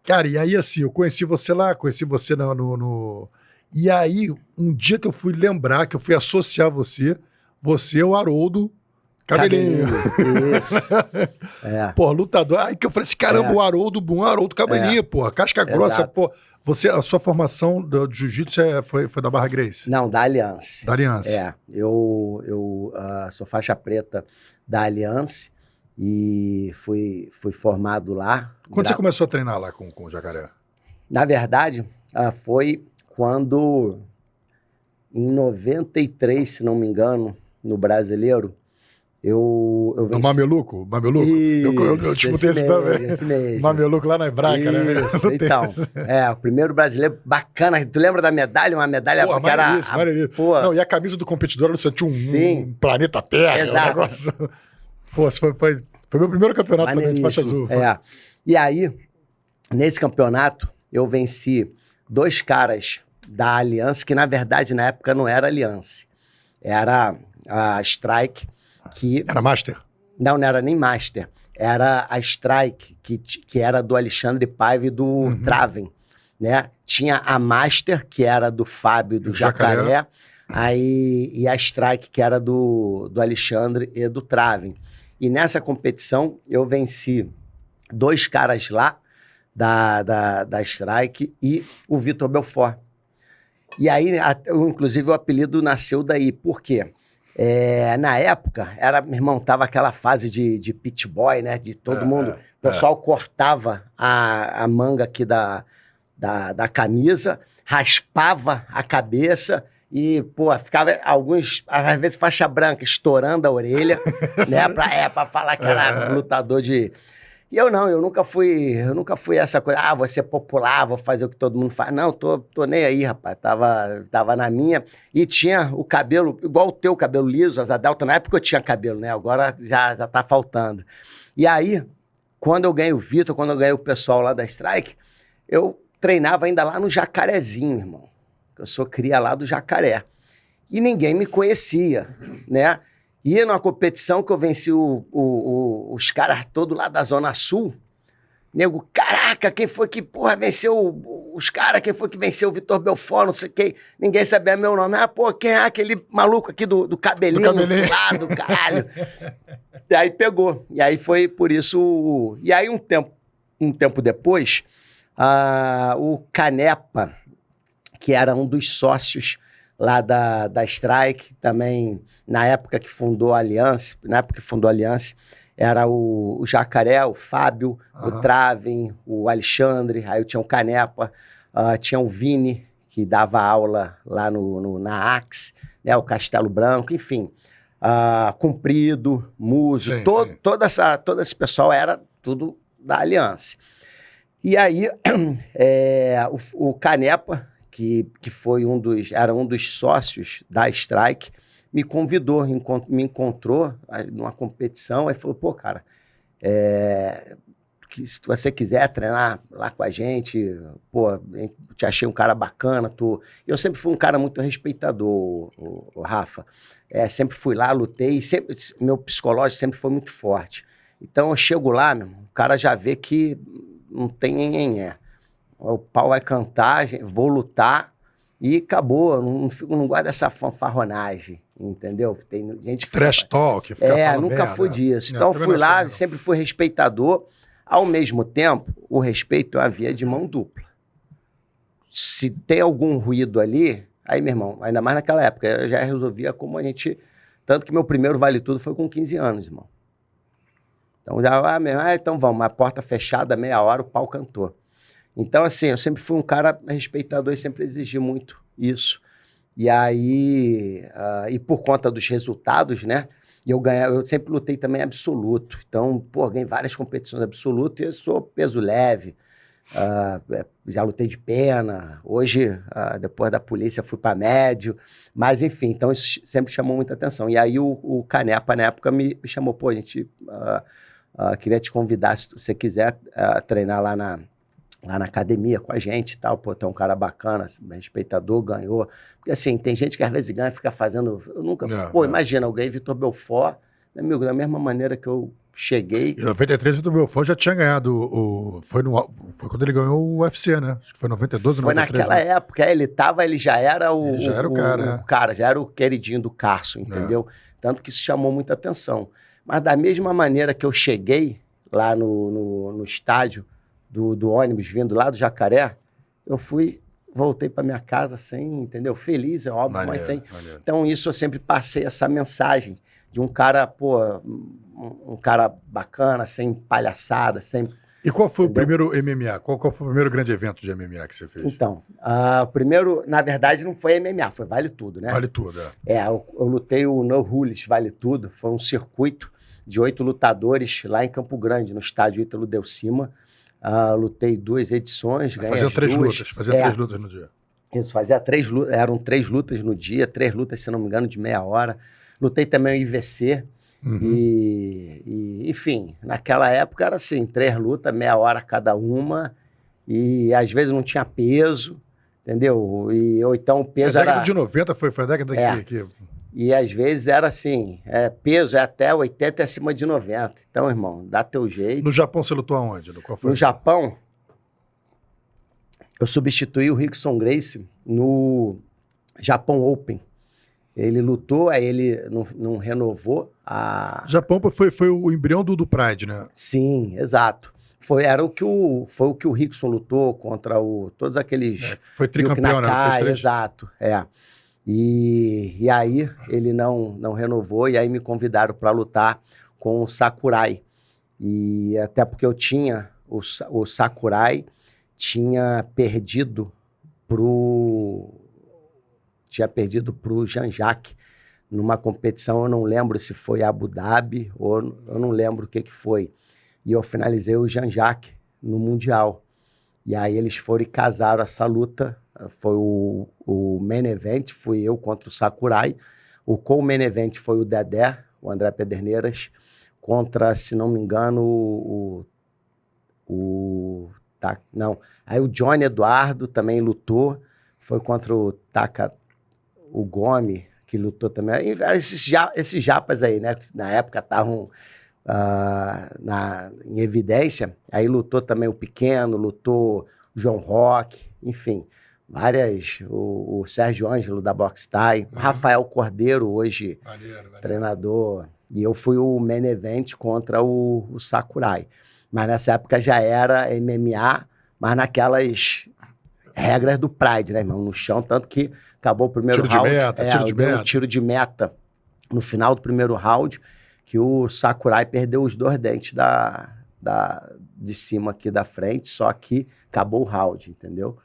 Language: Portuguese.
Cara, e aí assim, eu conheci você lá, conheci você E aí, um dia que eu fui lembrar, que eu fui associar você é o Haroldo Cabelinho. Isso. É. Pô, lutador. Aí que eu falei assim, caramba, É. o Haroldo Cabelinho, pô, casca grossa, Exato. pô. A sua formação de jiu-jitsu foi da Barra Gracie? Não, da Aliança. Da Aliança. É, eu sou faixa preta da Aliança e fui formado lá. Quando você começou a treinar lá com o Jacaré? Na verdade, foi quando, em 93, se não me engano, no Brasileiro, eu venci... No Mameluco? Eu disputei esse também. Esse mesmo. Mameluco lá na Hebraica, né? Isso, então. O primeiro brasileiro bacana. Tu lembra da medalha? Uma medalha que era... Maneiríssimo. Não, e a camisa do competidor, você tinha um planeta Terra. Exato. Um negócio... Pô, foi meu primeiro campeonato também de faixa azul. E aí, nesse campeonato, eu venci 2 caras da Aliança, que na verdade na época não era Aliança. Era a Strike, que... Era Master? Não era nem Master. Era a Strike, que era do Alexandre Paiva e do Traven, né? Tinha a Master, que era do Fábio, do Jacaré. E a Strike, que era do Alexandre e do Traven. E nessa competição, eu venci 2 caras lá, da Strike, e o Vitor Belfort. E aí, inclusive, o apelido nasceu daí. Por quê? Na época, meu irmão, tava aquela fase de pit boy, né? De todo mundo. O pessoal cortava a manga aqui da camisa, raspava a cabeça e, pô, ficava às vezes, faixa branca, estourando a orelha, né? Pra falar que era lutador de... E eu nunca fui essa coisa, vou ser popular, vou fazer o que todo mundo faz. Não, tô nem aí, rapaz, tava na minha. E tinha o cabelo, igual o teu cabelo liso, asa delta, na época eu tinha cabelo, né? Agora já tá faltando. E aí, quando eu ganhei o Vitor, quando eu ganhei o pessoal lá da Strike, eu treinava ainda lá no Jacarezinho, irmão. Eu sou cria lá do Jacaré. E ninguém me conhecia, né? Ia numa competição que eu venci os caras todos lá da Zona Sul. Nego, caraca, quem foi que, porra, venceu os caras? Quem foi que venceu o Vitor Belfort, não sei quem? Ninguém sabia meu nome. Quem é aquele maluco aqui do cabelinho do lado, caralho? E aí pegou. E aí foi por isso... E aí um tempo depois, o Canepa, que era um dos sócios lá da Strike, também, na época que fundou a Aliança, era o Jacaré, o Fábio, o Traven, o Alexandre, aí eu tinha o Canepa, tinha o Vini, que dava aula lá na Axe, né, o Castelo Branco, enfim, Comprido, Muso, todo esse pessoal era tudo da Aliança. E aí, o Canepa, que era um dos sócios da Strike, me convidou, me encontrou numa competição, aí falou, pô, cara, que se você quiser treinar lá com a gente, pô, te achei um cara bacana, Eu sempre fui um cara muito respeitador, o Rafa, sempre fui lá, lutei, meu psicológico sempre foi muito forte. Então eu chego lá, o cara já vê que não tem nhenhenhé. O pau vai cantar, vou lutar e acabou. Não gosto dessa fanfarronagem, entendeu? Tem gente que... Trash talk, fica falando nunca merda. fui disso. Então fui lá, sempre fui respeitador. Ao mesmo tempo, o respeito é uma via de mão dupla. Se tem algum ruído ali, aí, meu irmão, ainda mais naquela época, eu já resolvia como a gente... Tanto que meu primeiro Vale Tudo foi com 15 anos, irmão. Então já, então vamos, a porta fechada, meia hora, o pau cantou. Então, assim, eu sempre fui um cara respeitador e sempre exigi muito isso. E aí, e por conta dos resultados, né? Eu sempre lutei também absoluto. Então, pô, ganhei várias competições absolutas e eu sou peso leve. Já lutei de pena. Hoje, depois da polícia, fui para médio. Mas, enfim, então isso sempre chamou muita atenção. E aí o Canepa, na época, me chamou, pô, a gente queria te convidar, se você quiser treinar lá na academia com a gente e tal, pô, tem um cara bacana, respeitador, ganhou. Porque assim, tem gente que às vezes ganha e fica fazendo... Eu nunca... Imagina, eu ganhei Vitor Belfort, meu amigo, da mesma maneira que eu cheguei... Em 93 o Belfort já tinha ganhado foi quando ele ganhou o UFC, né? Acho que foi 92 ou 93. Foi naquela época, ele já era o cara, já era o queridinho do Carson, entendeu? Tanto que isso chamou muita atenção. Mas da mesma maneira que eu cheguei lá no estádio do ônibus, vindo lá do Jacaré, eu voltei para minha casa sem, entendeu? Feliz, é óbvio, maneiro, mas sem... Maneiro. Então isso eu sempre passei essa mensagem de um cara, um cara bacana, sem palhaçada, sem... E qual foi o primeiro MMA? Qual foi o primeiro grande evento de MMA que você fez? Então, o primeiro, na verdade, não foi MMA, foi Vale Tudo, né? Vale Tudo, eu lutei o No Rules Vale Tudo, foi um circuito de 8 lutadores lá em Campo Grande, no estádio Ítalo Del Cima. Lutei 2 edições, ganhei fazia as 3 duas. lutas, fazia 3 lutas no dia. Isso, fazia 3 lutas, eram 3 lutas no dia, 3 lutas, se não me engano, de meia hora. Lutei também o IVC, enfim, naquela época era assim, 3 lutas, meia hora cada uma, e às vezes não tinha peso, entendeu? Ou então o peso era... A década de 90 foi a década que... E às vezes era assim, peso é até 80 e acima de 90. Então, irmão, dá teu jeito. No Japão você lutou aonde? Qual foi? No Japão, eu substituí o Rickson Gracie no Japão Open. Ele lutou, aí ele não renovou a... Japão foi o embrião do Pride, né? Sim, exato. Foi o que o Rickson lutou contra todos aqueles... foi tricampeão, né? Fez 3. Exato, E aí ele não renovou, e aí me convidaram para lutar com o Sakurai. E até porque eu tinha... O Sakurai tinha perdido pro Jean-Jacques numa competição, eu não lembro se foi Abu Dhabi ou eu não lembro o que foi. E eu finalizei o Jean-Jacques no Mundial. E aí eles foram e casaram essa luta. Foi o main event, fui eu contra o Sakurai. O co-main event foi o Dedé, o André Pederneiras, contra, se não me engano, Aí o Johnny Eduardo também lutou, foi contra o Gomes, que lutou também. Esses japas aí, né, que na época estavam em evidência, aí lutou também o Pequeno, lutou o João Roque, enfim, o Sérgio Ângelo da Box Thai, o Rafael Cordeiro, hoje treinador, e eu fui o main event contra o Sakurai. Mas nessa época já era MMA, mas naquelas regras do Pride, né, irmão? No chão, tanto que acabou o primeiro round. Um tiro de meta no final do primeiro round, que o Sakurai perdeu os 2 dentes de cima aqui da frente, só que acabou o round, entendeu?